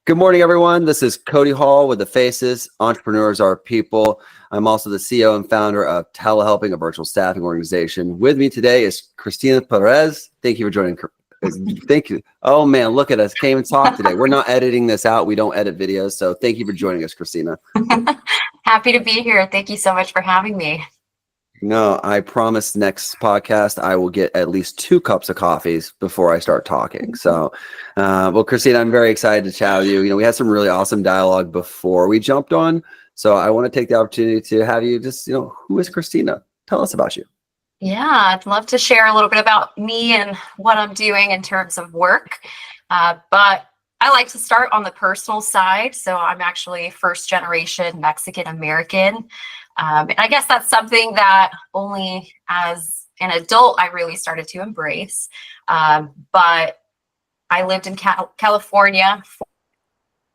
Good morning, everyone. This is Cody Hall with The Faces. Entrepreneurs are people. I'm also the CEO and founder of Telehelping, a virtual staffing organization. With me today is Cristina Perez. Thank you for joining. Thank you. Oh, man, look at us. Can't even talk today. We're not editing this out. We don't edit videos. So thank you for joining us, Cristina. Happy to be here. Thank you so much for having me. No, I promise next podcast I will get at least 2 cups of coffees before I start talking. So, well, Cristina, I'm very excited to chat with you. We had some really awesome dialogue before we jumped on. So I want to take the opportunity to have you just, who is Cristina? Tell us about you. Yeah, I'd love to share a little bit about me and what I'm doing in terms of work. But I like to start on the personal side. So I'm actually first generation Mexican American. And I guess that's something that only as an adult I really started to embrace. But I lived in California for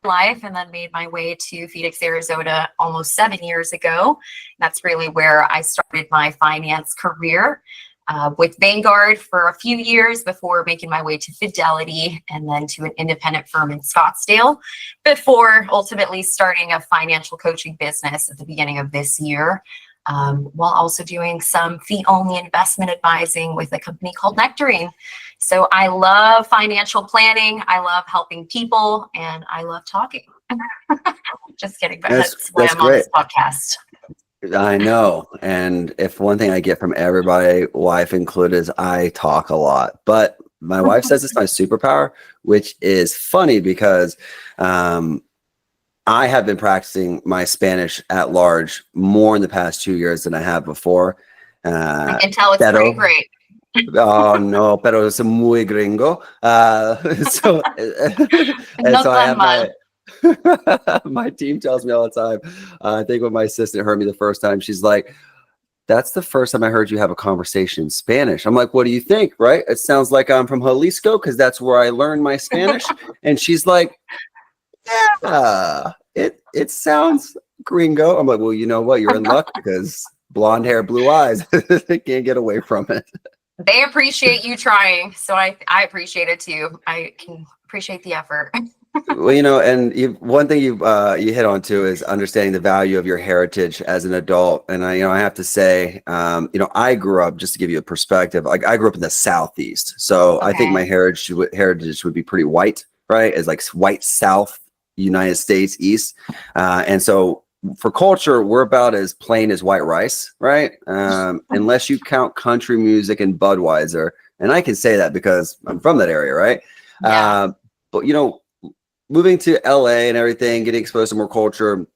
life and then made my way to Phoenix, Arizona almost 7 years ago. That's really where I started my finance career. With Vanguard for a few years before making my way to Fidelity and then to an independent firm in Scottsdale before ultimately starting a financial coaching business at the beginning of this year, while also doing some fee-only investment advising with a company called Nectarine. So I love financial planning. I love helping people and I love talking. Just kidding, but that's why I'm on this podcast. I know. And if one thing I get from everybody, wife included, is I talk a lot. But my wife says it's my superpower, which is funny because I have been practicing my Spanish at large more in the past 2 years than I have before. I can tell it's pretty great. Oh, no, pero es muy gringo. So I have my team tells me all the time. I think when my assistant heard me the first time, she's like, that's the first time I heard you have a conversation in Spanish. I'm like, what do you think? Right? It sounds like I'm from Jalisco because that's where I learned my Spanish. And she's like, yeah, it sounds gringo. I'm like, well, you know what? You're in luck because blonde hair, blue eyes. They can't get away from it. They appreciate you trying. So I appreciate it too. I can appreciate the effort. Well, and one thing you hit on too is understanding the value of your heritage as an adult. And I have to say, I grew up, just to give you a perspective, like I grew up in the Southeast. So okay. I think my heritage would be pretty white, right? It's like white South, United States, East. And so for culture, we're about as plain as white rice, right? Unless you count country music and Budweiser. And I can say that because I'm from that area, right? Yeah. But, moving to LA and everything, getting exposed to more culture,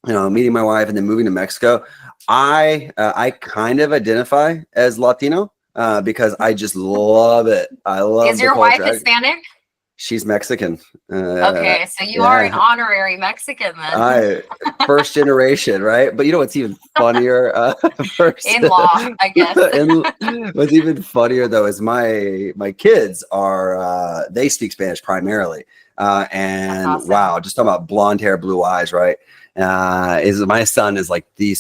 meeting my wife and then moving to Mexico, I kind of identify as Latino because I just love it. I love Is your wife Hispanic? She's Mexican. Okay, so you are an honorary Mexican then. First generation, right? But what's even funnier? In-law, I guess. What's even funnier though is my kids are they speak Spanish primarily. And awesome. Wow, just talking about blonde hair, blue eyes, right? Is my son is like the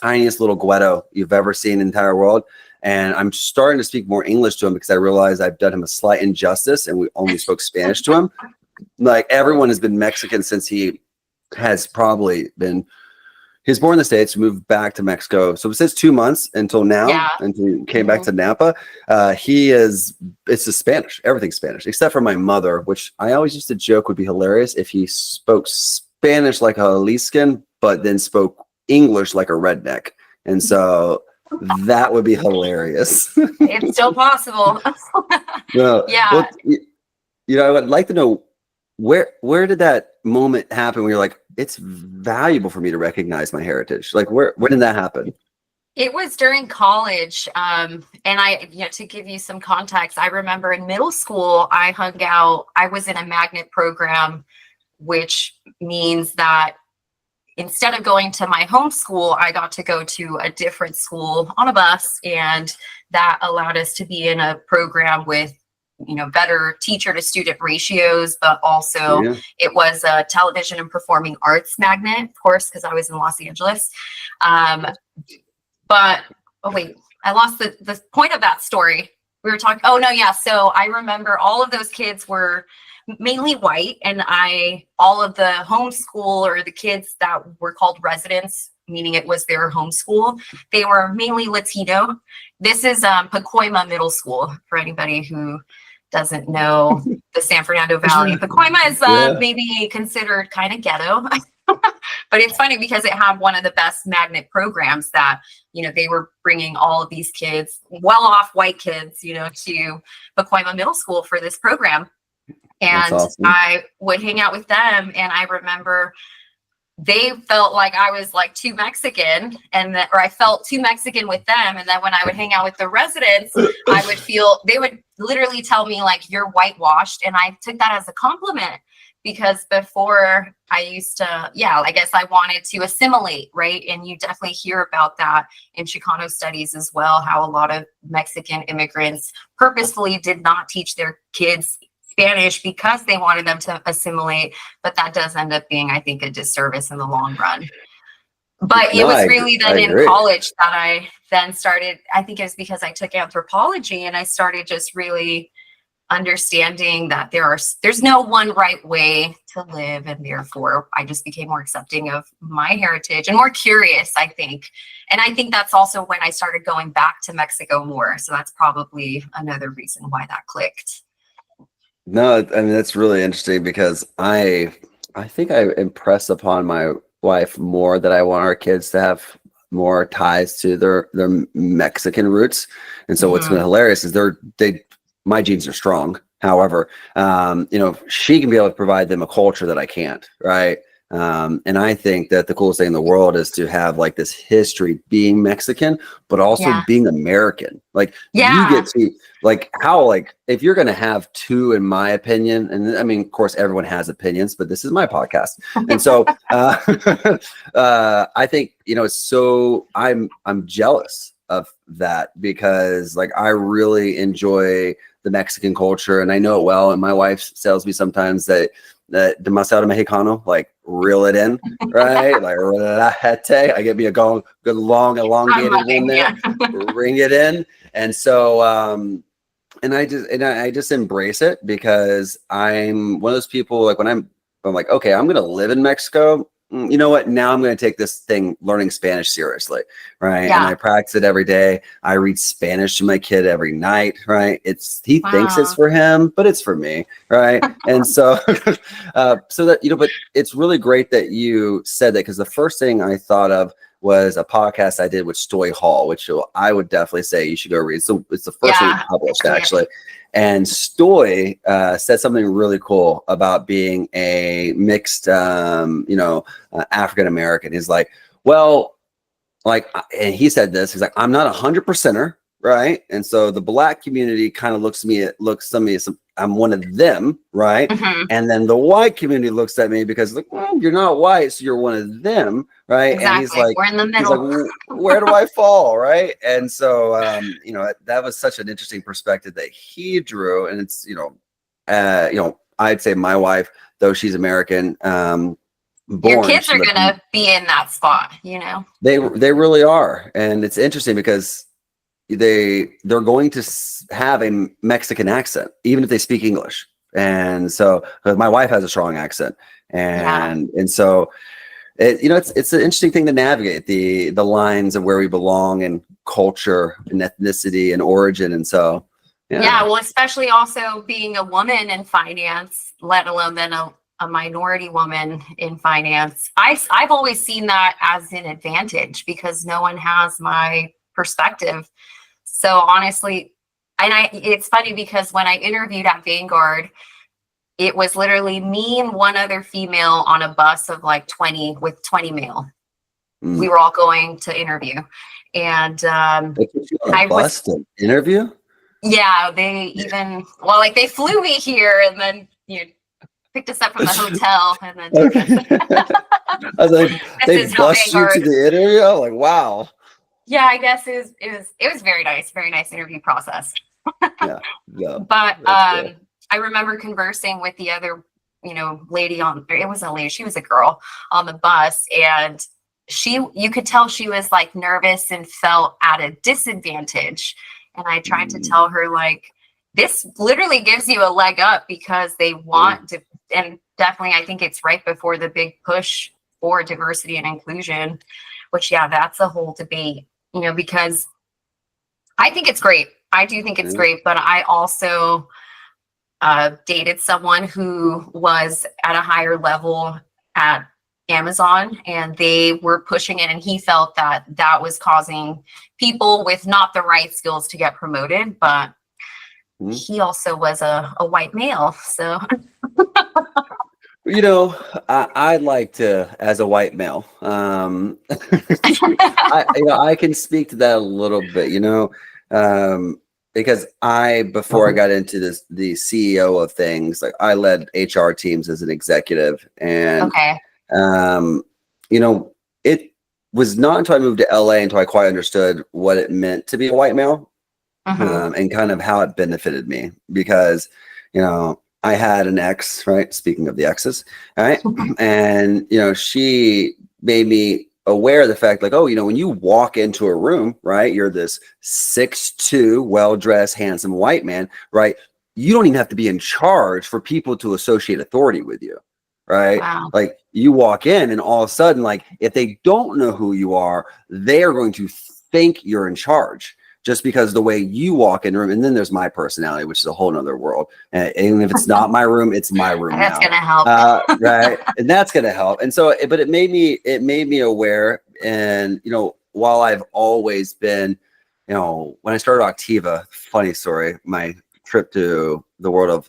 tiniest little Gueto you've ever seen in the entire world. And I'm starting to speak more English to him because I realize I've done him a slight injustice and we only spoke Spanish to him. Like everyone has been Mexican since he has probably been, he's born in the States, moved back to Mexico. So since 2 months until now, until he came back to Napa, it's just Spanish, everything's Spanish, except for my mother, which I always used to joke would be hilarious if he spoke Spanish like a Jaliscan, but then spoke English like a redneck. And so that would be hilarious. It's still possible. Yeah. Well, I would like to know where did that moment happen where you're like, it's valuable for me to recognize my heritage? Like where did that happen? It was during college. And to give you some context, I remember in middle school, I was in a magnet program, which means that instead of going to my home school, I got to go to a different school on a bus, and that allowed us to be in a program with, better teacher to student ratios, but also it was a television and performing arts magnet, of course, because I was in Los Angeles. But, I lost the point of that story. we were talking. Oh no, yeah. So I remember all of those kids were mainly white, and all of the homeschool, or the kids that were called residents, meaning it was their homeschool, they were mainly Latino. This is Pacoima Middle School, for anybody who doesn't know the San Fernando Valley. Pacoima is maybe considered kind of ghetto. But it's funny because it had one of the best magnet programs that, they were bringing all of these kids, well-off white kids, to Pacoima Middle School for this program. And awesome. I would hang out with them, and I remember they felt like I was like too Mexican, or I felt too Mexican with them. And then when I would hang out with the residents, they would literally tell me like, you're whitewashed. And I took that as a compliment, because before I used to, I guess I wanted to assimilate, right? And you definitely hear about that in Chicano studies as well, how a lot of Mexican immigrants purposefully did not teach their kids Spanish because they wanted them to assimilate, but that does end up being, I think, a disservice in the long run. But it was really then in college that I then started, I think it was because I took anthropology, and I started just really understanding that there's no one right way to live, and therefore I just became more accepting of my heritage and more curious, I think. And I think that's also when I started going back to Mexico more. So that's probably another reason why that clicked. No, I mean, that's really interesting, because I think I impress upon my wife more that I want our kids to have more ties to their Mexican roots. And so what's been hilarious is my genes are strong. However, she can be able to provide them a culture that I can't, right? And I think that the coolest thing in the world is to have like this history being Mexican, but also being American. Like you get to if you're going to have two, in my opinion, and I mean, of course, everyone has opinions, but this is my podcast. And so I think, I'm jealous of that, because like, I really enjoy the Mexican culture, and I know it well. And my wife tells me sometimes that demasiado mexicano, like reel it in, right? Like relajete. I get me a good long elongated one there, ring it in. And so and I just embrace it, because I'm one of those people, like when I'm like, okay, I'm gonna live in Mexico. You know what? Now I'm going to take this thing, learning Spanish, seriously, right? And I practice it every day. I read Spanish to my kid every night, right? He thinks it's for him, but it's for me, right? And so, so that, but it's really great that you said that, because the first thing I thought of was a podcast I did with Stoy Hall, which I would definitely say you should go read. So it's the first one published, actually. And Stoy said something really cool about being a mixed, African American. He's like, and he said this. He's like, I'm not 100%er, right? And so the Black community kind of looks at me as I'm one of them, right? And then the white community looks at me because, like, well, you're not white, so you're one of them, right? Exactly. And he's like, we're in the middle. He's like, where do I fall, right? And so, that was such an interesting perspective that he drew. And it's, I'd say my wife, though she's American, your kids are gonna be in that spot, They really are, and it's interesting because they're going to have a Mexican accent, even if they speak English. And so, my wife has a strong accent, and so, it's an interesting thing to navigate the lines of where we belong, and culture, and ethnicity, and origin. And so, well, especially also being a woman in finance, let alone then a minority woman in finance. I've always seen that as an advantage, because no one has my perspective. So honestly, it's funny because when I interviewed at Vanguard, it was literally me and one other female on a bus of like 20 male. We were all going to interview, and I was to interview. Yeah, they flew me here, and then picked us up from the hotel, and then I was like, they bust you to the interview. I'm like, wow. Yeah, I guess it was very nice interview process. yeah. But cool. I remember conversing with the other, lady it was a lady, she was a girl on the bus, and you could tell she was like nervous and felt at a disadvantage. And I tried to tell her, like, this literally gives you a leg up because they want to, and definitely I think it's right before the big push for diversity and inclusion, which, yeah, that's a whole debate, because I think it's great. I do think it's great, but I also dated someone who was at a higher level at Amazon, and they were pushing it, and he felt that that was causing people with not the right skills to get promoted, but he also was a white male. So, I'd like to, as a white male, I can speak to that a little bit, because before I got into the CEO of things, like I led HR teams as an executive, and it was not until I moved to LA until I quite understood what it meant to be a white male. And kind of how it benefited me, because, I had an ex, right? Speaking of the exes, right? And, she made me aware of the fact, like, oh, when you walk into a room, right? You're this 6'2", well-dressed, handsome white man, right? You don't even have to be in charge for people to associate authority with you, right? Wow. Like, you walk in and all of a sudden, like, if they don't know who you are, they are going to think you're in charge, just because the way you walk in the room. And then there's my personality, which is a whole nother world. And if it's not my room, it's my room. That's going to help. Right. And that's going to help. And so, but it made me aware. And, while I've always been, when I started Octiva, funny story, my trip to the world of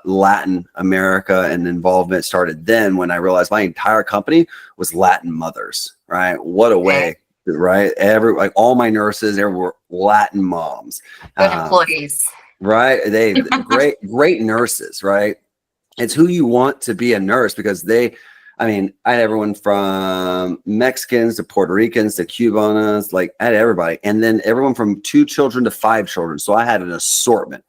Latin America and involvement started then, when I realized my entire company was Latin mothers, right? What a way. Right. All my nurses, were Latin moms. Good employees. Right. They great nurses. Right. It's who you want to be a nurse, because I had everyone from Mexicans to Puerto Ricans to Cubanas, like I had everybody. And then everyone from 2 children to 5 children. So I had an assortment,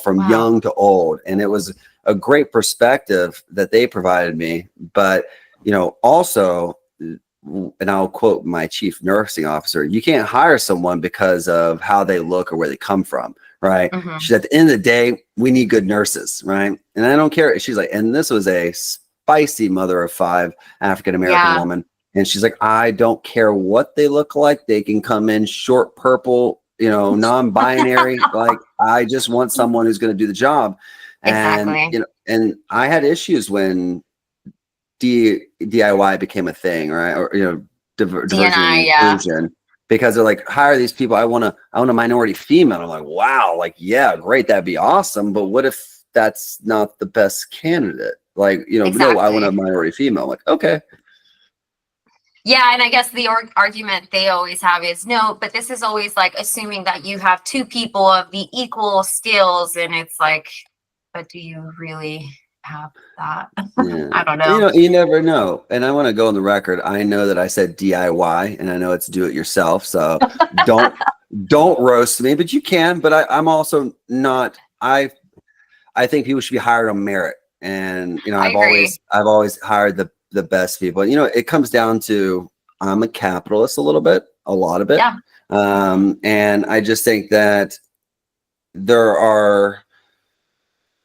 from young to old. And it was a great perspective that they provided me. But, also, and I'll quote my chief nursing officer, you can't hire someone because of how they look or where they come from, right? She's, at the end of the day, we need good nurses, right? And I don't care. She's like, and this was a spicy mother of 5 African-American woman. And she's like, I don't care what they look like. They can come in short purple, non-binary. Like, I just want someone who's going to do the job. And, and I had issues when DIY became a thing, right? Or diversity and inclusion, because they're like, hire these people. I want a minority female. I'm like, wow, like, yeah, great, that'd be awesome. But what if that's not the best candidate? Like, no, I want a minority female. I'm like, okay. Yeah, and I guess the argument they always have is, no, but this is always like assuming that you have 2 people of the equal skills, and it's like, but do you really have that? Yeah. I don't know. You never know. And I want to go on the record. I know that I said DIY, and I know it's do it yourself. So don't roast me, but you can. But I'm also not. I think people should be hired on merit, and I've always hired the best people. It comes down to, I'm a capitalist a little bit, a lot of it. Yeah. And I just think that the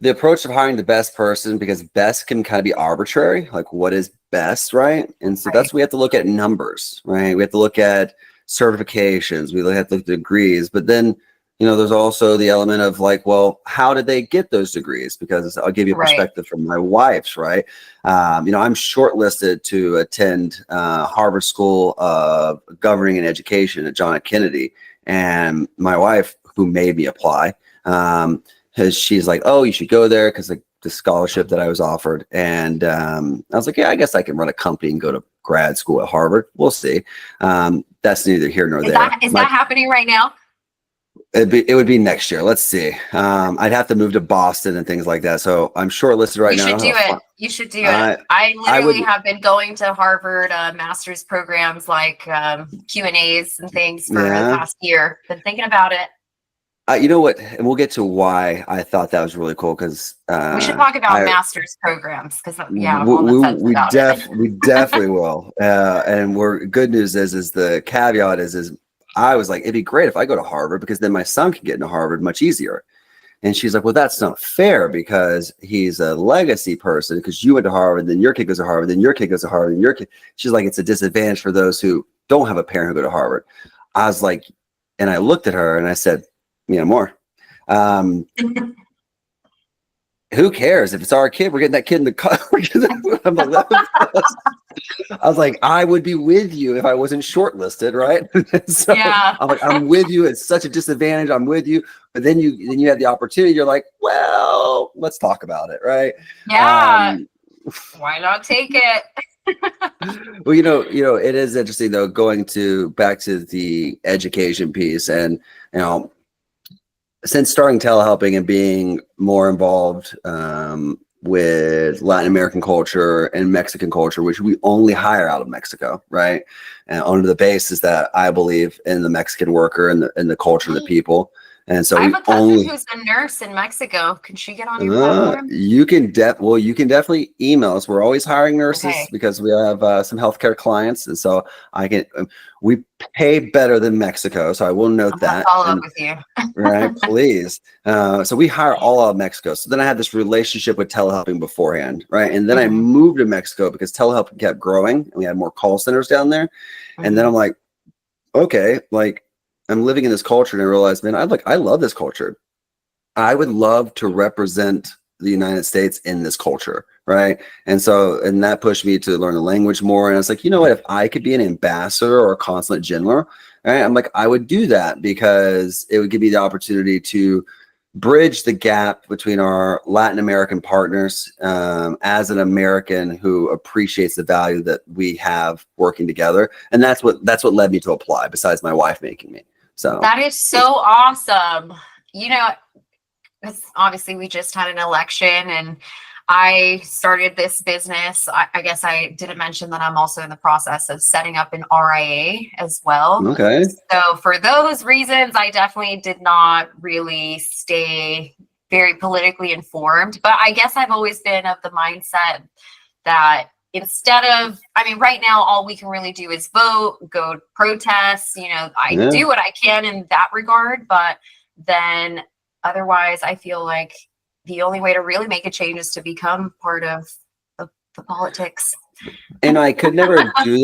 approach of hiring the best person, because best can kind of be arbitrary, like what is best, right? And so that's, we have to look at numbers, right? We have to look at certifications, we have to look at degrees, but then, there's also the element of like, well, how did they get those degrees? Because I'll give you a perspective from my wife's, right? I'm shortlisted to attend Harvard School of Governing and Education at John F. Kennedy. And my wife, who made me apply, she's like, oh, you should go there because the scholarship that I was offered. And I was like, yeah, I guess I can run a company and go to grad school at Harvard. We'll see. That's neither here nor there. Is that happening right now? It would be next year. Let's see. I'd have to move to Boston and things like that. So I'm shortlisted right now. You should do it. I literally have been going to Harvard master's programs, like Q&As and things for the past year. Been thinking about it. You know what? And we'll get to why I thought that was really cool, because we should talk about master's programs, because we definitely will. And good news is the caveat is I was like, it'd be great if I go to Harvard because then my son can get into Harvard much easier. And she's like, well, that's not fair because he's a legacy person because you went to Harvard, then your kid goes to Harvard, then your kid goes to Harvard, and your kid. She's like, it's a disadvantage for those who don't have a parent who go to Harvard. I was like, and I looked at her and I said, more. Who cares if it's our kid? We're getting that kid in the car. I'm like, I was like, I would be with you if I wasn't shortlisted, right? So Yeah. I'm like, I'm with you. It's such a disadvantage. I'm with you. But then you have the opportunity. You're like, well, let's talk about it, right? Yeah. Why not take it? Well, it is interesting though, going back to the education piece, and since starting telehelping and being more involved with Latin American culture and Mexican culture, which we only hire out of Mexico, right? And under the basis that I believe in the Mexican worker and the culture of the people. And so I have a cousin who's a nurse in Mexico. Can she get on your platform? You can definitely email us. We're always hiring nurses because we have some healthcare clients, and so we pay better than Mexico. So I will note that. Follow up with you, right? Please. So we hire all out of Mexico. So then I had this relationship with telehelping beforehand, right? And then I moved to Mexico because telehelping kept growing, and we had more call centers down there. And then I'm like, okay, like, I'm living in this culture, and I realized, man, I love this culture. I would love to represent the United States in this culture, right? And that pushed me to learn the language more. And I was like, you know what? If I could be an ambassador or a consulate general, right? I'm like, I would do that because it would give me the opportunity to bridge the gap between our Latin American partners as an American who appreciates the value that we have working together. And that's what led me to apply, besides my wife making me. So that is so awesome. Obviously we just had an election and I started this business. I guess I didn't mention that I'm also in the process of setting up an RIA as well. Okay. So for those reasons, I definitely did not really stay very politically informed, but I guess I've always been of the mindset that instead of, right now, all we can really do is vote, go protest, I do what I can in that regard, but then otherwise I feel like the only way to really make a change is to become part of the politics. And I could never do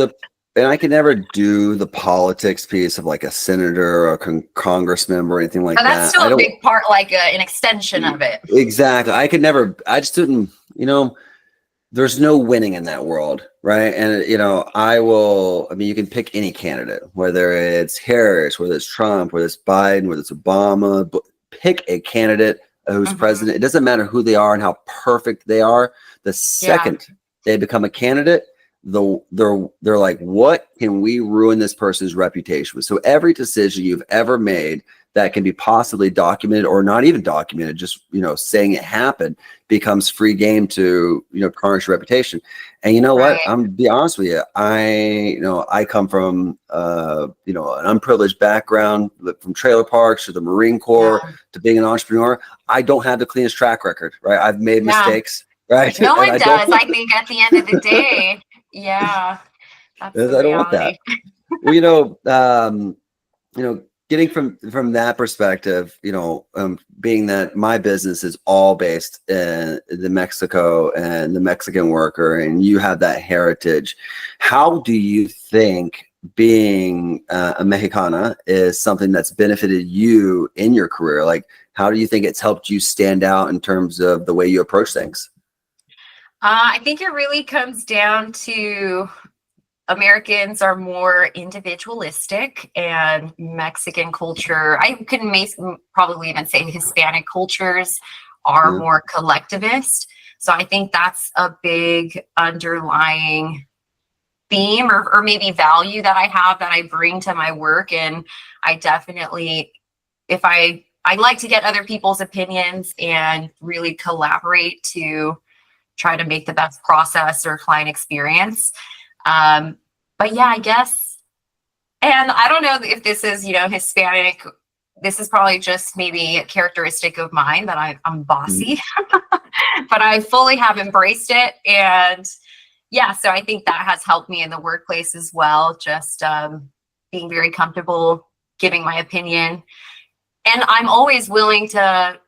the politics piece of like a senator or a congressman or anything like that. That's still a big part, like an extension of it. Exactly. I just didn't, there's no winning in that world, right? And, you can pick any candidate, whether it's Harris, whether it's Trump, whether it's Biden, whether it's Obama, but pick a candidate who's president. It doesn't matter who they are and how perfect they are. The second they become a candidate, they're like, what can we ruin this person's reputation with? So every decision you've ever made that can be possibly documented or not even documented, just saying it happened, becomes free game to tarnish your reputation. And you know what? I'm gonna be honest with you. I come from an unprivileged background, from trailer parks to the Marine Corps to being an entrepreneur. I don't have the cleanest track record, right? I've made mistakes, right? No one does. I think at the end of the day, that's the I don't want that. Well, getting from that perspective, being that my business is all based in the Mexico and the Mexican worker, and you have that heritage, how do you think being a Mexicana is something that's benefited you in your career? Like, how do you think it's helped you stand out in terms of the way you approach things? I think it really comes down to Americans are more individualistic, and Mexican culture, I could probably even say Hispanic cultures are more collectivist. So I think that's a big underlying theme or maybe value that I have that I bring to my work. And I definitely, I like to get other people's opinions and really collaborate to try to make the best process or client experience. But yeah, I guess, and I don't know if this is, Hispanic, this is probably just maybe a characteristic of mine that I'm bossy, but I fully have embraced it. And so I think that has helped me in the workplace as well. Just being very comfortable giving my opinion. And I'm always willing to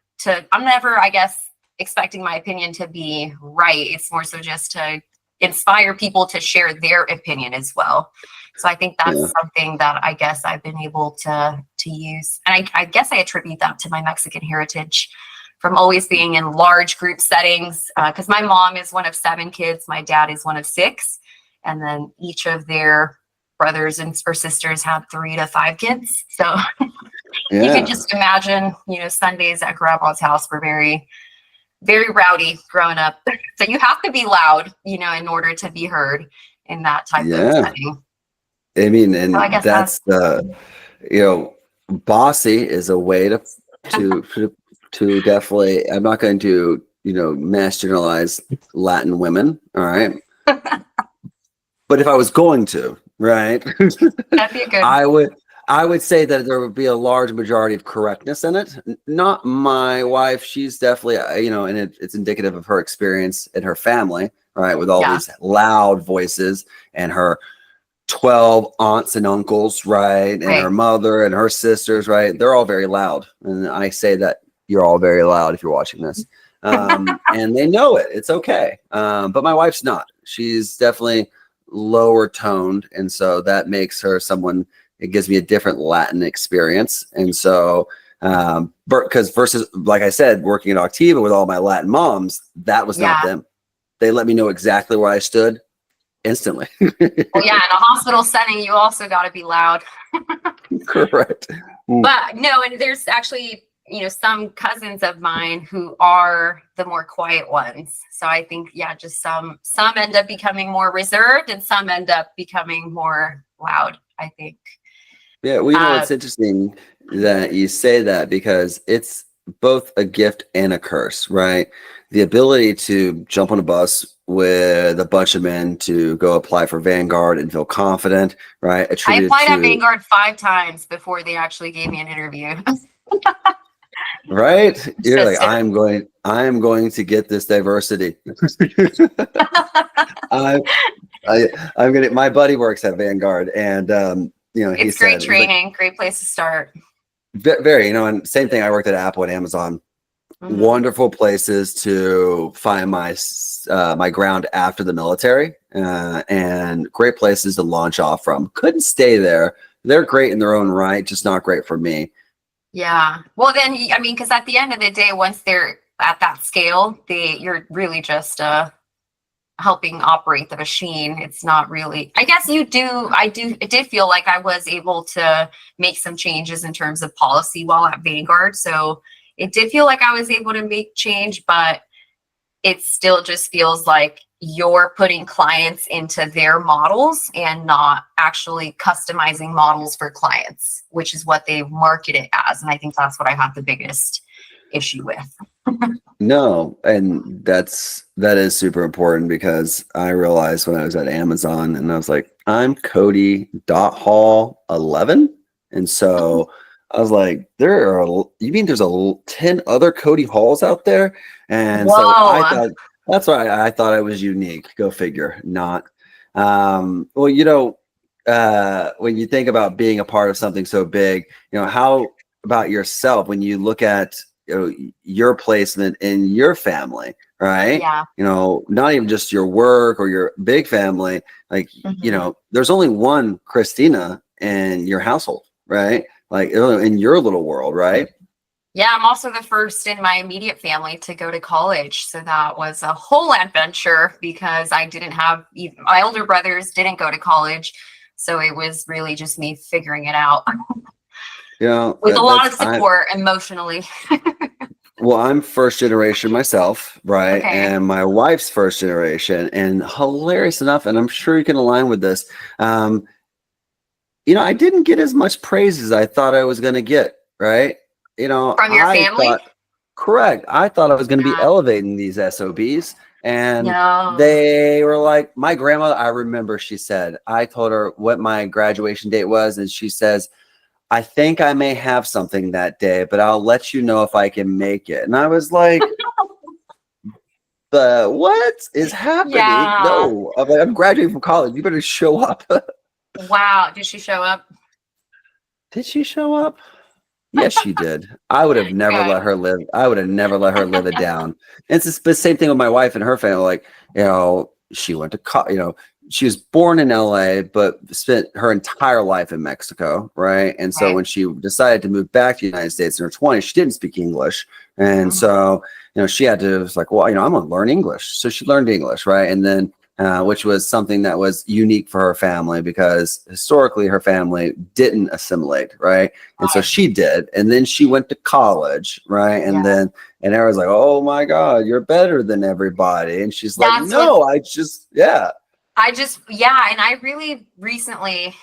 I'm never, I guess, expecting my opinion to be right. It's more so just to inspire people to share their opinion as well. So I think that's something that I guess I've been able to use. And I guess I attribute that to my Mexican heritage from always being in large group settings. Because my mom is one of 7 kids. My dad is one of 6. And then each of their brothers or sisters have 3 to 5 kids. So you can just imagine, Sundays at grandma's house were very, very rowdy growing up. So you have to be loud, in order to be heard in that type of setting. I mean, and so I guess that's bossy is a way to definitely, I'm not going to, mass generalize Latin women. All right. But if I was going to, right, that'd be a good. I would say that there would be a large majority of correctness in it. Not my wife. She's definitely, and it's indicative of her experience in her family, right, with all these loud voices and her 12 aunts and uncles, right, and her mother and her sisters, right. They're all very loud. And I say that you're all very loud if you're watching this. And they know it. It's okay. But my wife's not. She's definitely lower toned. And so that makes her someone, it gives me a different Latin experience. And so, because versus, like I said, working at Octiva with all my Latin moms, that was not them. They let me know exactly where I stood instantly. Well, in a hospital setting, you also got to be loud. Correct. But no, and there's actually, some cousins of mine who are the more quiet ones. So I think, just some end up becoming more reserved and some end up becoming more loud, I think. Yeah, well, it's interesting that you say that because it's both a gift and a curse, right? The ability to jump on a bus with a bunch of men to go apply for Vanguard and feel confident, right? I applied at Vanguard 5 times before they actually gave me an interview. Right? You're like, I'm going to get this diversity. I'm gonna. My buddy works at Vanguard, and it's great training, great place to start. Very, and same thing. I worked at Apple and Amazon. Wonderful places to find my ground after the military, and great places to launch off from. Couldn't stay there. They're great in their own right, just not great for me. Yeah. Well, then, because at the end of the day, once they're at that scale, you're really just helping operate the machine. It's not really, I guess it did feel like I was able to make some changes in terms of policy while at Vanguard. So it did feel like I was able to make change, but it still just feels like you're putting clients into their models and not actually customizing models for clients, which is what they market it as. And I think that's what I have the biggest issue with. No, and that is super important because I realized when I was at Amazon and I was like, I'm Cody.Hall 11. And so I was like, you mean there's 10 other Cody Halls out there? And so I thought, that's why I thought I was unique. Go figure. Not. Well, when you think about being a part of something so big, how about yourself when you look at your placement in your family, right? Yeah. Not even just your work or your big family, like, there's only one Cristina in your household, right? Like in your little world, right? Yeah, I'm also the first in my immediate family to go to college. So that was a whole adventure because my older brothers didn't go to college. So it was really just me figuring it out. With a lot of support emotionally. Well, I'm first generation myself, right? Okay. And my wife's first generation. And hilarious enough, and I'm sure you can align with this, I didn't get as much praise as I thought I was going to get, right? From your family? Correct. I thought I was going to be elevating these SOBs. And they were like, my grandmother, I remember she said, I told her what my graduation date was. And she says, I think I may have something that day, but I'll let you know if I can make it. And I was like, what is happening? Yeah. No, I'm, like, I'm graduating from college. You better show up. Wow. Did she show up? Did she show up? Yes, she did. I would have never Good. let her live. I would have never let her live it down. And it's the same thing with my wife and her family. Like, she went to, she was born in LA, but spent her entire life in Mexico. Right. And so Right. when she decided to move back to the United States in her 20s, she didn't speak English. And Mhm. so, she had to, it was like, well, I'm going to learn English. So she learned English. Right. And then, which was something that was unique for her family because historically her family didn't assimilate. Right. And so Right. she did. And then she went to college. Right. And Yeah. then, and everyone's like, oh my God, you're better than everybody. And she's like, That's what no, yeah. yeah. And I really recently,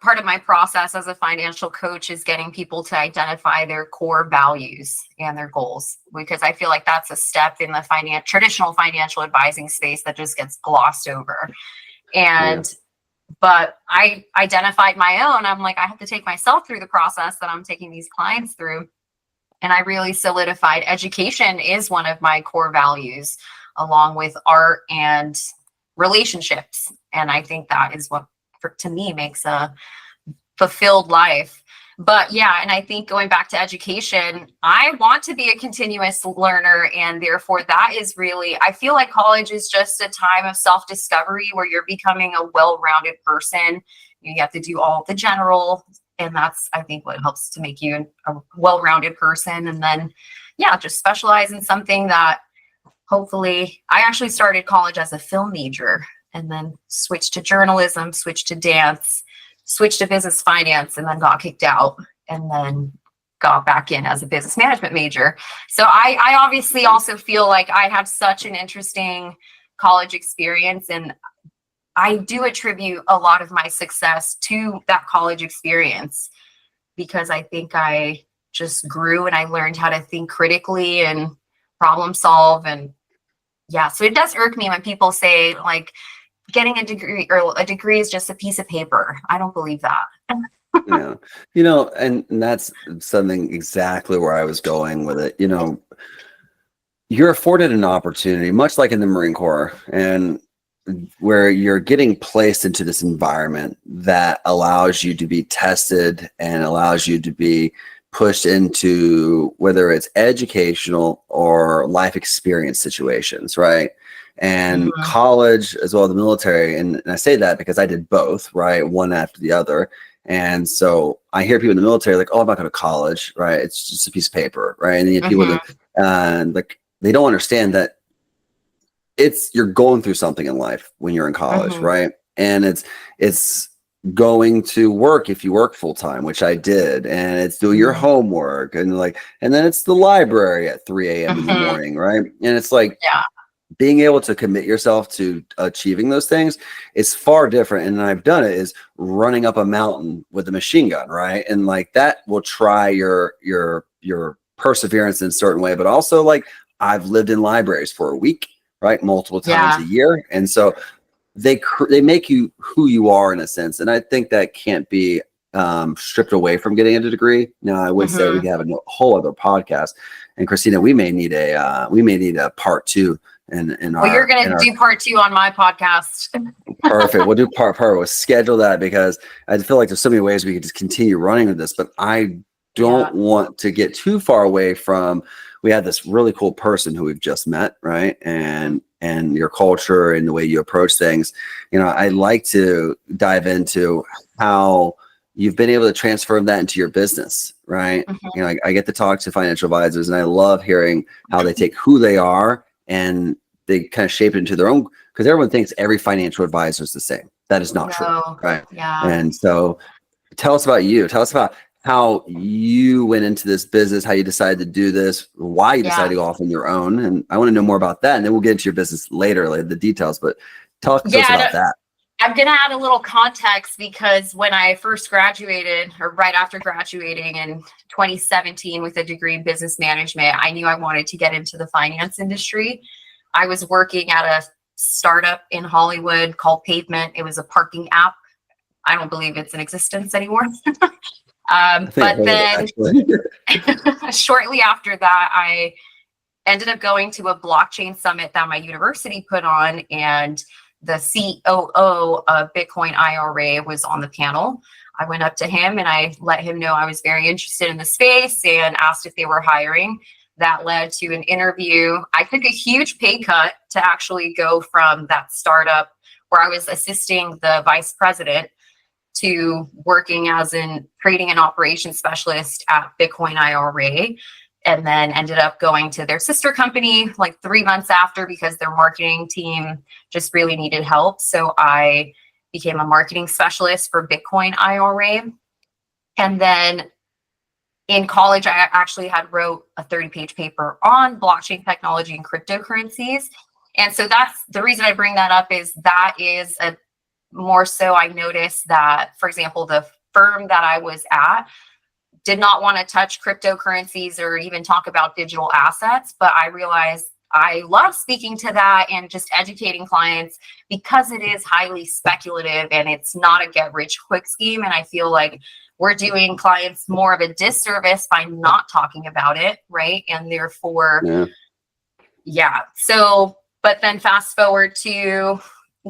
part of my process as a financial coach is getting people to identify their core values and their goals, because I feel like that's a step in the traditional financial advising space that just gets glossed over. Yeah. But I identified my own. I'm like, I have to take myself through the process that I'm taking these clients through. And I really solidified education is one of my core values, along with art and relationships. And I think that is what, to me, makes a fulfilled life. But yeah, and I think going back to education, I want to be a continuous learner. And therefore, that is really, I feel like college is just a time of self-discovery where you're becoming a well-rounded person. You have to do all the general. And that's, I think, what helps to make you a well-rounded person. And then, yeah, just specialize in something that hopefully, I actually started college as a film major and then switched to journalism, switched to dance, switched to business finance, and then got kicked out and then got back in as a business management major. So I obviously also feel like I have such an interesting college experience, and I do attribute a lot of my success to that college experience because I think I just grew and I learned how to think critically and problem solve. And yeah, so it does irk me when people say like getting a degree or a degree is just a piece of paper. I don't believe that. Yeah. And that's something exactly where I was going with it. You're afforded an opportunity, much like in the Marine Corps, and where you're getting placed into this environment that allows you to be tested and allows you to be pushed into whether it's educational or life experience situations, right? And Mhm. college as well as the military. And I say that because I did both, right? One after the other. And so I hear people in the military like, oh, I'm not going to college, right? It's just a piece of paper, right? And then you have people Mhm. that like they don't understand that you're going through something in life when you're in college, Mhm. right? And it's going to work if you work full time, which I did, and it's doing your Mhm. homework and then it's the library at 3 a.m. in the Mhm. morning, right? And it's like Yeah. being able to commit yourself to achieving those things is far different. And I've done it is running up a mountain with a machine gun, right? And like that will try your perseverance in a certain way, but also like I've lived in libraries for a week, right? Multiple times a Yeah. year. And so they make you who you are in a sense. And I think that can't be stripped away from getting a degree. Now, I would say we Mhm. could have a whole other podcast. And Christina, we may need a part two in Well, you're in gonna our do part 2 on my podcast. perfect. We'll do part. We'll schedule that because I feel like there's so many ways we could just continue running with this, but I Yeah. don't want to get too far away from. We had this really cool person who we've just met, right? And your culture and the way you approach things. I'd like to dive into how you've been able to transfer that into your business, right? Mhm. I get to talk to financial advisors, and I love hearing how they take who they are and they kind of shape it into their own, because everyone thinks every financial advisor is the same. That is not true, No. right? Yeah. And so tell us about you. Tell us about how you went into this business, how you decided to do this, why you decided Yeah. to go off on your own. And I want to know more about that. And then we'll get into your business later, like the details, but talk to us Yeah. about that. I'm going to add a little context because when I first graduated, or right after graduating in 2017 with a degree in business management, I knew I wanted to get into the finance industry. I was working at a startup in Hollywood called Pavement. It was a parking app. I don't believe it's in existence anymore. I think I've But heard of it then actually. shortly after that, I ended up going to a blockchain summit that my university put on, and the COO of Bitcoin IRA was on the panel. I went up to him and I let him know I was very interested in the space and asked if they were hiring. That led to an interview. I took a huge pay cut to actually go from that startup where I was assisting the vice president to working as an trading and operations specialist at Bitcoin IRA, and then ended up going to their sister company like 3 months after because their marketing team just really needed help. So I became a marketing specialist for Bitcoin IRA. And then in college, I actually had wrote a 30-page paper on blockchain technology and cryptocurrencies. And so that's the reason I bring that up, is that is a more so I noticed that, for example, the firm that I was at did not want to touch cryptocurrencies or even talk about digital assets. But I realized I love speaking to that and just educating clients because it is highly speculative and it's not a get rich quick scheme. And I feel like we're doing clients more of a disservice by not talking about it. Right. And therefore, yeah. So, but then fast forward to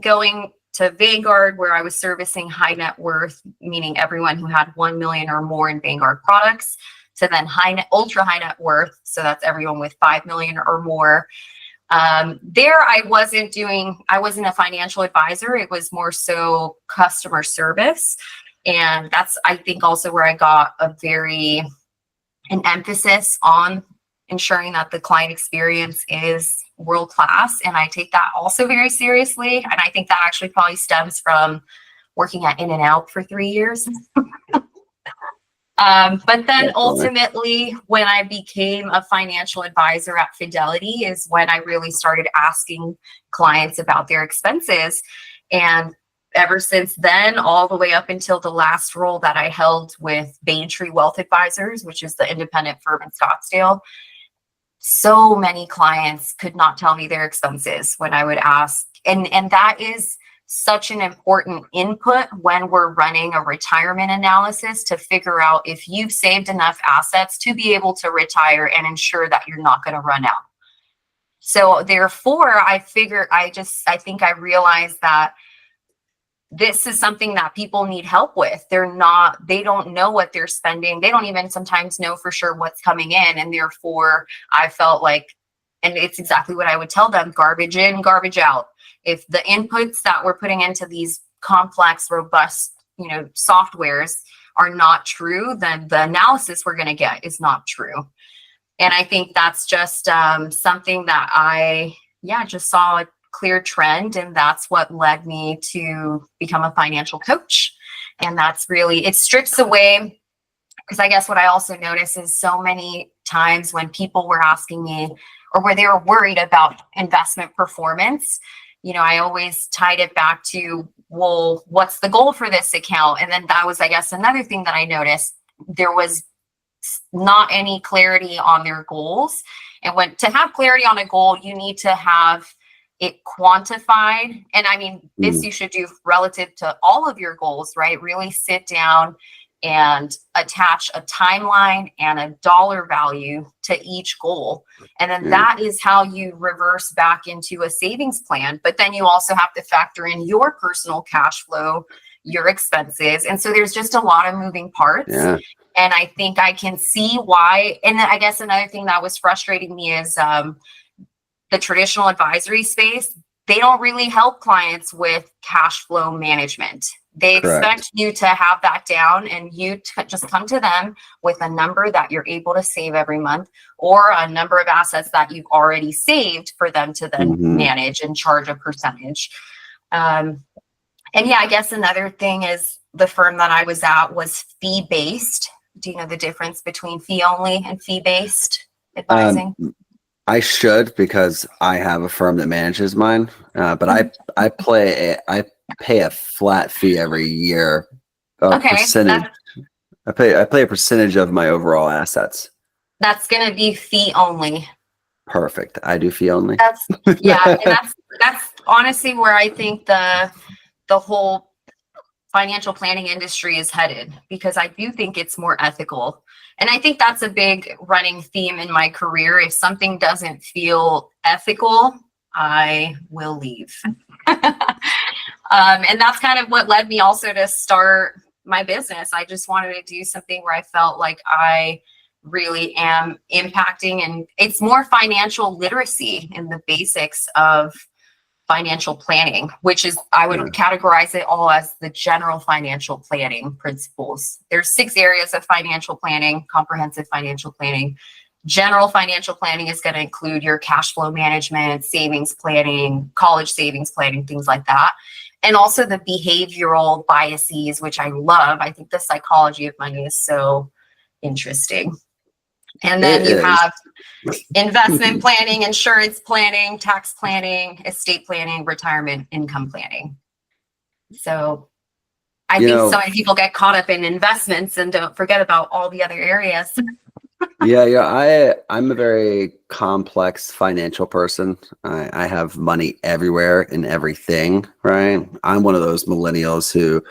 going to Vanguard, where I was servicing high net worth, meaning everyone who had 1 million or more in Vanguard products, to then ultra high net worth. So that's everyone with 5 million or more. There, I wasn't a financial advisor. It was more so customer service. And that's, I think, also where I got an emphasis on ensuring that the client experience is world class. And I take that also very seriously. And I think that actually probably stems from working at In-N-Out for 3 years. But then ultimately, when I became a financial advisor at Fidelity is when I really started asking clients about their expenses. And ever since then, all the way up until the last role that I held with Baintree Wealth Advisors, which is the independent firm in Scottsdale, so many clients could not tell me their expenses when I would ask. And that is such an important input when we're running a retirement analysis to figure out if you've saved enough assets to be able to retire and ensure that you're not going to run out. So therefore, I think I realized that this is something that people need help with. They don't know what they're spending. They don't even sometimes know for sure what's coming in. And therefore I felt like, and it's exactly what I would tell them, garbage in, garbage out. If the inputs that we're putting into these complex, robust, softwares are not true, then the analysis we're going to get is not true. And I think that's just something that I just saw a clear trend, and that's what led me to become a financial coach. And that's really, it strips away, because I guess what I also notice is so many times when people were asking me, or where they were worried about investment performance, I always tied it back to, well, what's the goal for this account? And then that was, I guess, another thing that I noticed. There was not any clarity on their goals. And to have clarity on a goal, you need to have it quantified. And I mean, this you should do relative to all of your goals, right? Really sit down and attach a timeline and a dollar value to each goal. And then that is how you reverse back into a savings plan. But then you also have to factor in your personal cash flow, your expenses. And so there's just a lot of moving parts. Yeah. And I think I can see why. And I guess another thing that was frustrating me is the traditional advisory space. They don't really help clients with cash flow management. They expect you to have that down, and you just come to them with a number that you're able to save every month, or a number of assets that you've already saved for them to then manage and charge a percentage. And I guess another thing is the firm that I was at was fee-based. Do you know the difference between fee-only and fee-based advising? I should, because I have a firm that manages mine, but I pay a flat fee every year. Percentage. I pay a percentage of my overall assets. That's going to be fee only. Perfect. I do fee only. And that's honestly where I think the whole financial planning industry is headed, because I do think it's more ethical. And I think that's a big running theme in my career. If something doesn't feel ethical, I will leave. And that's kind of what led me also to start my business. I just wanted to do something where I felt like I really am impacting, and it's more financial literacy and the basics of financial planning, which is, I would categorize it all as the general financial planning principles. There's 6 areas of financial planning: comprehensive financial planning. General financial planning is going to include your cash flow management, savings planning, college savings planning, things like that. And also the behavioral biases, which I love. I think the psychology of money is so interesting. And then you have investment planning, insurance planning, tax planning, estate planning, retirement income planning. So I think so many people get caught up in investments and don't forget about all the other areas. I'm a very complex financial person. I have money everywhere in everything, right? I'm one of those millennials who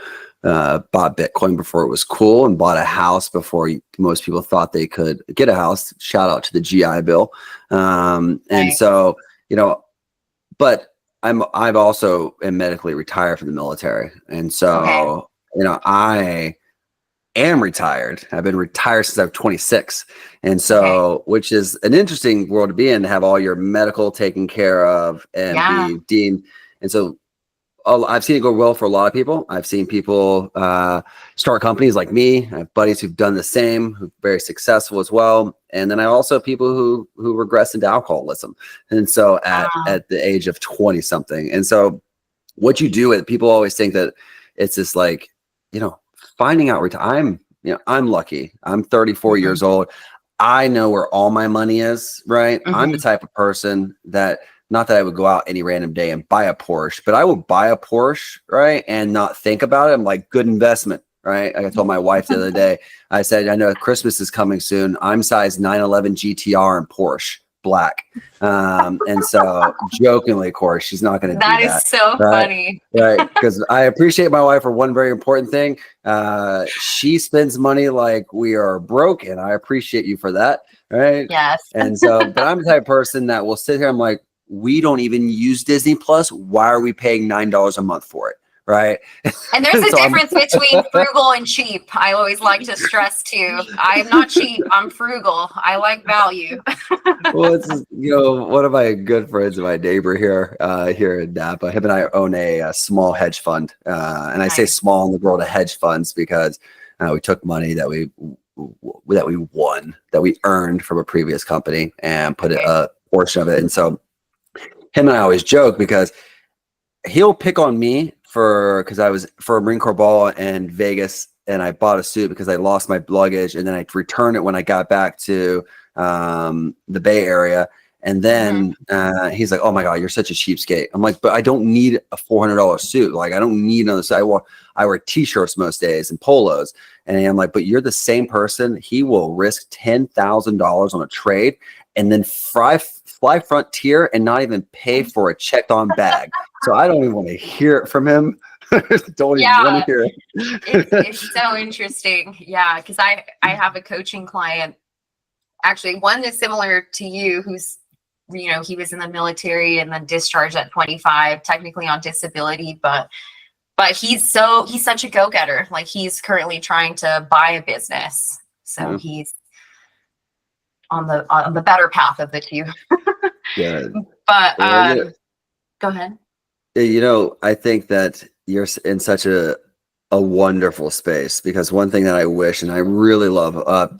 bought Bitcoin before it was cool and bought a house before most people thought they could get a house. Shout out to the GI Bill. And so, but I've also am medically retired from the military. And so, I am retired. I've been retired since I was 26. And so, which is an interesting world to be in, to have all your medical taken care of and be deemed. And so I've seen it go well for a lot of people. I've seen people start companies like me. I have buddies who've done the same, who are very successful as well. And then I also have people who regress into alcoholism. And so at the age of 20 something. And so what you do with people always think that it's just like, finding out I'm lucky. I'm 34 years old. I know where all my money is, right? I'm the type of person that, not that I would go out any random day and buy a Porsche, but I will buy a Porsche, right? And not think about it. I'm like, good investment, right? Like I told my wife the other day, I said, I know Christmas is coming soon. I'm size 911 GTR and Porsche black. And so jokingly, of course, she's not going to do that. That is so funny. Right. Because I appreciate my wife for one very important thing. She spends money like we are broke, and I appreciate you for that. Right. Yes. And so, but I'm the type of person that will sit here. I'm like, we don't even use Disney Plus. Why are we paying $9 a month for it? Right. And there's a difference between frugal and cheap. I always like to stress too. I am not cheap. I'm frugal. I like value. Well, it's one of my good friends, my neighbor here in Napa. Him and I own a small hedge fund, and I say small in the world of hedge funds because we took money that we earned from a previous company and put a portion of it. And so him and I always joke because he'll pick on me because I was for a Marine Corps ball in Vegas, and I bought a suit because I lost my luggage, and then I returned it when I got back to the Bay Area. And then he's like, "Oh my God, you're such a cheapskate." I'm like, "But I don't need a $400 suit. Like, I don't need another suit. I wear t-shirts most days and polos." And I'm like, "But you're the same person. He will risk $10,000 on a trade and then fly Frontier and not even pay for a checked-on bag." So I don't even want to hear it from him. Don't even want to hear it. It's so interesting. Yeah, because I have a coaching client, actually one that's similar to you, who's he was in the military and then discharged at 25, technically on disability, but he's such a go-getter. Like, he's currently trying to buy a business, so he's on the better path of the two. Yeah. But go ahead. I think that you're in such a wonderful space, because one thing that I wish, and I really love,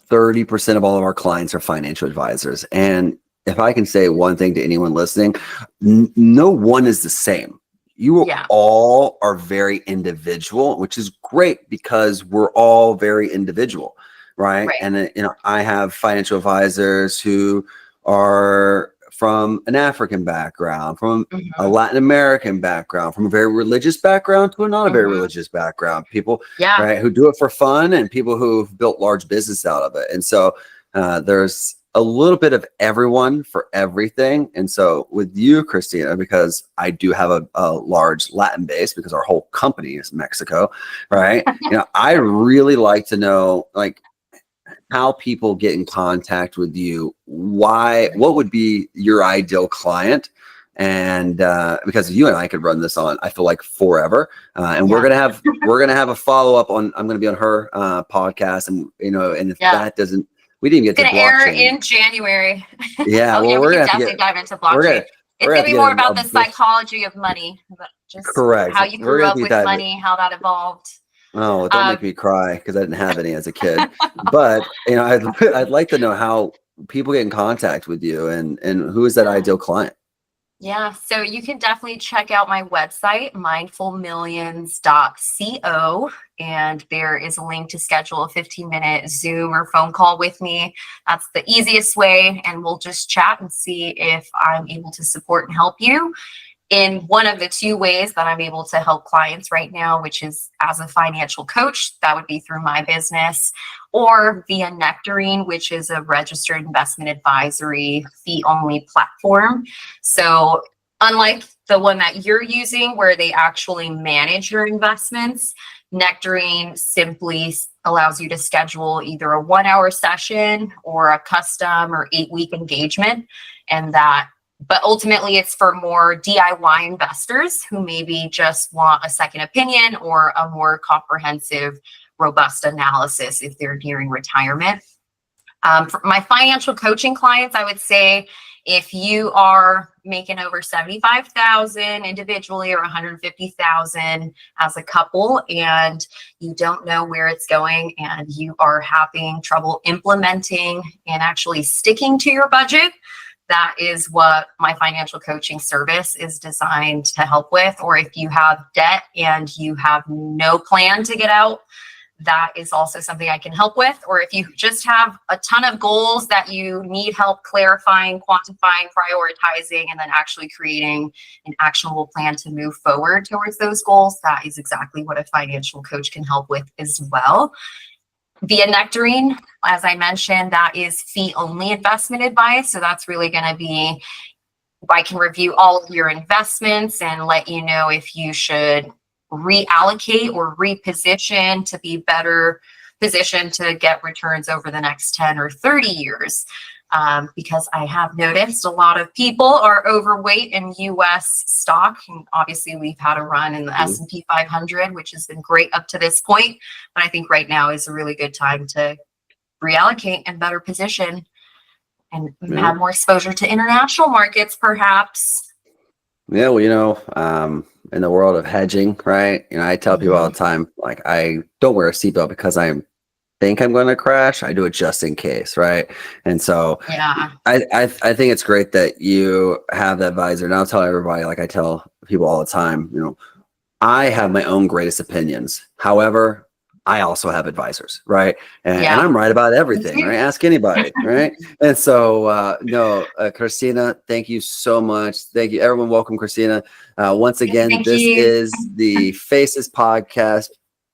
30% of all of our clients are financial advisors. And if I can say one thing to anyone listening, no one is the same. You all are very individual, which is great because we're all very individual. Right. And, I have financial advisors who are from an African background, from a Latin American background, from a very religious background to a not a very religious background, people right, who do it for fun, and people who've built large business out of it. And so there's a little bit of everyone for everything. And so with you, Cristina, because I do have a large Latin base because our whole company is Mexico, right? I really like to know, like, how people get in contact with you. What would be your ideal client? And because you and I could run this on, I feel like forever. And Yeah. we're gonna have a follow up on. I'm gonna be on her podcast, and and if that doesn't, we didn't get to gonna air blockchain in January. Yeah, well, We we're can gonna have to definitely get. dive into We're blockchain. gonna. It's We're gonna gonna be get more a about the book. psychology of money, just Correct. how you We're grew gonna up be with diving. money, how that evolved. Oh, don't make me cry because I didn't have any as a kid. But I'd like to know how people get in contact with you, and who is that ideal client? Yeah, so you can definitely check out my website, mindfulmillions.co, and there is a link to schedule a 15-minute Zoom or phone call with me. That's the easiest way, and we'll just chat and see if I'm able to support and help you in one of the two ways that I'm able to help clients right now, which is as a financial coach. That would be through my business, or via Nectarine, which is a registered investment advisory fee-only platform. So unlike the one that you're using where they actually manage your investments, Nectarine simply allows you to schedule either a 1-hour session or a custom or 8-week engagement. But ultimately, it's for more DIY investors who maybe just want a second opinion or a more comprehensive, robust analysis if they're nearing retirement. For my financial coaching clients, I would say if you are making over 75,000 individually or 150,000 as a couple, and you don't know where it's going, and you are having trouble implementing and actually sticking to your budget, that is what my financial coaching service is designed to help with. Or if you have debt and you have no plan to get out, that is also something I can help with. Or if you just have a ton of goals that you need help clarifying, quantifying, prioritizing, and then actually creating an actionable plan to move forward towards those goals, that is exactly what a financial coach can help with as well. Via Nectarine, as I mentioned, that is fee-only investment advice. So that's really going to be, I can review all of your investments and let you know if you should reallocate or reposition to be better positioned to get returns over the next 10 or 30 years. Because I have noticed a lot of people are overweight in U.S. stock. And obviously, we've had a run in the S&P 500, which has been great up to this point. But I think right now is a really good time to reallocate and better position and have more exposure to international markets, perhaps. Yeah, well, in the world of hedging, right? I tell people all the time, like, I don't wear a seatbelt because I think I'm going to crash. I do it just in case, right? And so, I think it's great that you have the advisor. And I'll tell everybody, like I tell people all the time, I have my own greatest opinions. However, I also have advisors, right? And I'm right about everything, right? Ask anybody, right? And so, Cristina, thank you so much. Thank you, everyone. Welcome, Cristina. Once again, this is the Faces Podcast.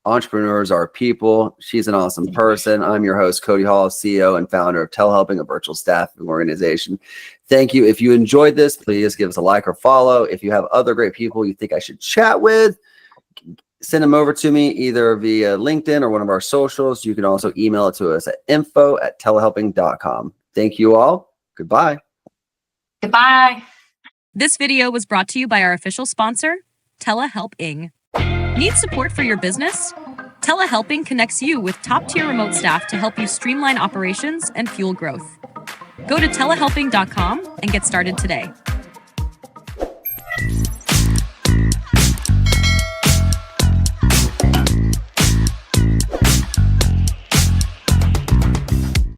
Entrepreneurs are people. She's an awesome person. I'm your host, Cody Hall, CEO and founder of Telehelping, a virtual staffing organization. Thank you. If you enjoyed this, please give us a like or follow. If you have other great people you think I should chat with, send them over to me either via LinkedIn or one of our socials. You can also email it to us at info@telehelping.com. Thank you all. Goodbye. Goodbye. This video was brought to you by our official sponsor, Telehelping. Need support for your business? Telehelping connects you with top-tier remote staff to help you streamline operations and fuel growth. Go to telehelping.com and get started today.